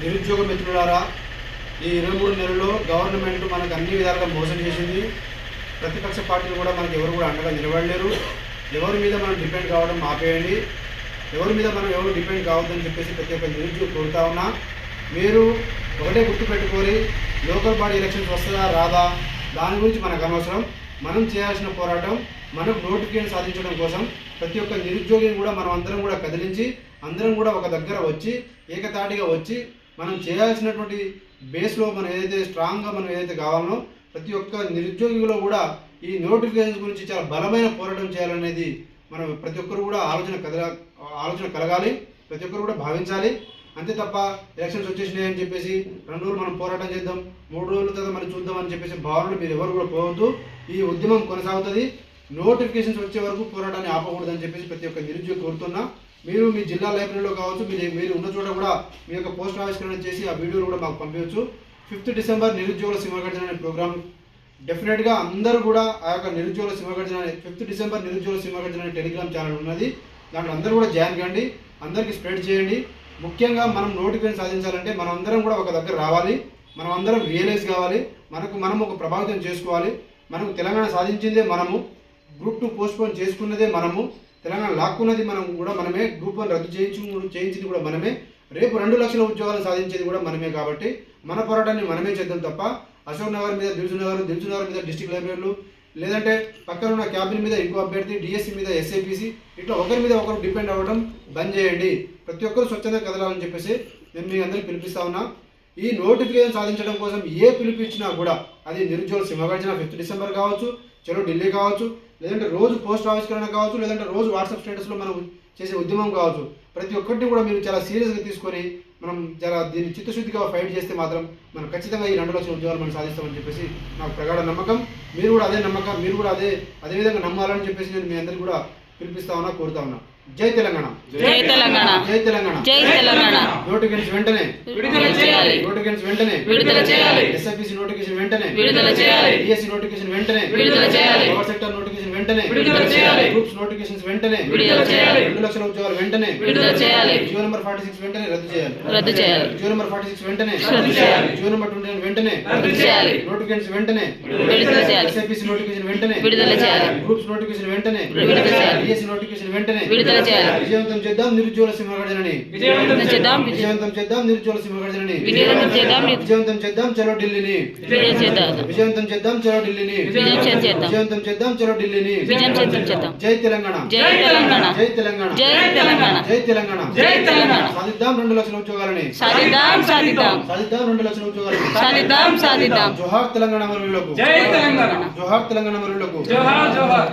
నిరుద్యోగ మిత్రులారా, ఈ 23 నెలల్లో గవర్నమెంట్ మనకు అన్ని విధాలుగా మోసం చేసింది. ప్రతిపక్ష పార్టీలు కూడా మనకు ఎవరు కూడా అండగా నిలబడలేరు. ఎవరి మీద మనం డిపెండ్ కావడం ఆపేయండి. ఎవరి మీద మనం ఎవరు డిపెండ్ కావద్దని చెప్పేసి ప్రతి ఒక్క నిరుద్యోగ కోరుతా ఉన్నా. మీరు ఒకటే గుర్తుపెట్టుకొని, లోకల్ బాడీ ఎలక్షన్స్ వస్తుందా రాదా దాని గురించి మనకు అనవసరం. మనం చేయాల్సిన పోరాటం మనకు నోటిఫికేషన్ సాధించడం కోసం ప్రతి ఒక్క నిరుద్యోగిని కూడా మనం అందరం కూడా కదిలించి, అందరం కూడా ఒక దగ్గర వచ్చి ఏకతాటిగా వచ్చి మనం చేయాల్సినటువంటి బేస్లో మనం ఏదైతే స్ట్రాంగ్గా మనం ఏదైతే కావాలనో ప్రతి ఒక్క నిరుద్యోగిలో కూడా ఈ నోటిఫికేషన్స్ గురించి చాలా బలమైన పోరాటం చేయాలనేది మనం ప్రతి ఒక్కరు కూడా ఆలోచన కలగాలి, ప్రతి ఒక్కరు కూడా భావించాలి. అంతే తప్ప ఎలక్షన్స్ వచ్చేసినాయని చెప్పేసి 2 రోజులు మనం పోరాటం చేద్దాం, 3 రోజుల తర్వాత మనం చూద్దామని చెప్పేసి భావనలు మీరు ఎవరు కూడా పోవద్దు. ఈ ఉద్యమం కొనసాగుతుంది. నోటిఫికేషన్స్ వచ్చే వరకు పోరాటాన్ని ఆపకూడదని చెప్పేసి ప్రతి ఒక్క నిరుద్యోగి కోరుతున్నా. మీరు మీ జిల్లా లైబ్రరీలో కావచ్చు, మీరు ఉన్న చోట కూడా మీ యొక్క పోస్ట్ ఆవిష్కరణ చేసి ఆ వీడియోలు కూడా మాకు పంపించవచ్చు. 5th డిసెంబర్ నిరుద్యోగుల సింహగర్జన అనే ప్రోగ్రామ్ డెఫినెట్గా అందరూ కూడా ఆ యొక్క నిరుద్యోగుల సింహగర్జన అనే 5th డిసెంబర్ నిరుద్యోగుల సింహగర్జన అనే టెలిగ్రామ్ ఛానల్ ఉన్నది. దాంట్లో అందరూ కూడా జాయిన్ కండి, అందరికీ స్ప్రెడ్ చేయండి. ముఖ్యంగా మనం నోటిఫికేషన్ సాధించాలంటే మనం అందరం కూడా ఒక దగ్గర రావాలి, మనం అందరం రియలైజ్ కావాలి, మనం ఒక ప్రభావితం చేసుకోవాలి. మనకు తెలంగాణ సాధించిందే మనము, గ్రూప్ 2 పోస్ట్పోన్ చేసుకున్నదే మనము, తెలంగాణ లాక్కున్నది మనం కూడా మనమే, గ్రూప్ 1 రద్దు చేయించింది కూడా మనమే, రేపు 2 లక్షల ఉద్యోగాలు సాధించేది కూడా మనమే. కాబట్టి మన పోరాటాన్ని మనమే చేద్దాం తప్ప అశోక్ నగర్ మీద దిల్సునగర్ మీద డిస్ట్రిక్ట్ లైబ్రరీలు, లేదంటే పక్కన ఉన్న క్యాబిన్ మీద ఇంకో అభ్యర్థి, డిఎస్సి మీద ఎస్ఐపిసి, ఇట్లా ఒకరి మీద ఒకరు డిపెండ్ అవ్వడం బంద్ చేయండి. ప్రతి ఒక్కరు స్వచ్ఛంగా కదలాలని చెప్పేసి నేను మీ అందరికీ పిలిపిస్తా ఉన్నా. ఈ నోటిఫికేషన్ సాధించడం కోసం ఏ పిలుపు ఇచ్చినా కూడా అది నిరుద్యోగుల సింహగర్జన 5th డిసెంబర్ కావచ్చు, చలో ఢిల్లీ కావచ్చు, లేదంటే రోజు పోస్ట్ ఆవిష్కరణ కావచ్చు, లేదంటే రోజు వాట్సాప్ స్టేటస్లో మనం చేసే ఉద్యమం కావచ్చు, ప్రతి ఒక్కరిని కూడా మీరు చాలా సీరియస్గా తీసుకొని మనం చాలా దీన్ని చిత్తశుద్ధిగా ఫైట్ చేస్తే మాత్రం మనం ఖచ్చితంగా ఈ 2 లక్షల ఉద్యోగాలు మనం సాధిస్తామని చెప్పేసి నాకు ప్రగాఢ నమ్మకం. మీరు కూడా అదే నమ్మకం, మీరు కూడా అదే విధంగా నమ్మాలని చెప్పేసి నేను మీ అందరికీ కూడా పిలిపిస్తా ఉన్నా, కోరుతా ఉన్నా. జై తెలంగాణ, జై తెలంగాణ, జై తెలంగాణ, జై తెలంగాణ. నోటిఫికేషన్ వెంటనే విడుదల చేయాలి, నోటిఫికేషన్ వెంటనే విడుదల చేయాలి, ఎస్ఐపిసి నోటిఫికేషన్ వెంటనే విడుదల చేయాలి, డిఎస్సి నోటిఫికేషన్ వెంటనే విడుదల చేయాలి, పవర్ సెక్టర్ నోటిఫికేషన్ వెంటనే విడుదల చేయాలి, గ్రూప్స్ నోటిఫికేషన్స్ వెంటనే విడుదల చేయాలి, 2 లక్షల ఉద్యోగాలు వెంటనే విడుదల చేయాలి, జియో నెంబర్ 46 వెంటనే రద్దు చేయాలి, జియో నెంబర్ 46 వెంటనే రద్దు చేయాలి, జియో నెంబర్ 29 వెంటనే రద్దు చేయాలి, నోటిఫికేషన్ వెంటనే విడుదల చేయాలి, ఎస్ఐపిసి నోటిఫికేషన్ వెంటనే విడుదల చేయాలి, గ్రూప్స్ నోటిఫికేషన్ వెంటనే విడుదల చేయాలి, డిఎస్సి నోటిఫికేషన్ వెంటనే విడుదల చేయాలి. విజయవంతం చేద్దాం నిరుద్యోగుల సింహగర్జనని, విజయవంతం చేద్దాం, విజయవంతం చేద్దాం నిరుద్యోగుల సింహగర్జనని, విజయవంతం చేద్దాం, విజయవంతం చేద్దాం చలో ఢిల్లీని, విజయవంతం చేద్దాం చలో ఢిల్లీని, విజయవంతం చేద్దాం చలో ఢిల్లీని. జై తెలంగాణ, జై తెలంగాణ, జై తెలంగాణ, జై తెలంగాణ, జై తెలంగాణ, జై తెలంగాణ. సాధిద్దాం 2 లక్షల ఉద్యోగాలని, సాధిద్దాం, సాధిద్దాం, సాధిద్దాం 2 లక్షల ఉద్యోగాలని. సాధిద్దాం, సాధిద్దాం. జోహార్ తెలంగాణ అమరులకు, జై తెలంగాణ, జోహార్ తెలంగాణ అమరులకు. జోహార్ జోహార్.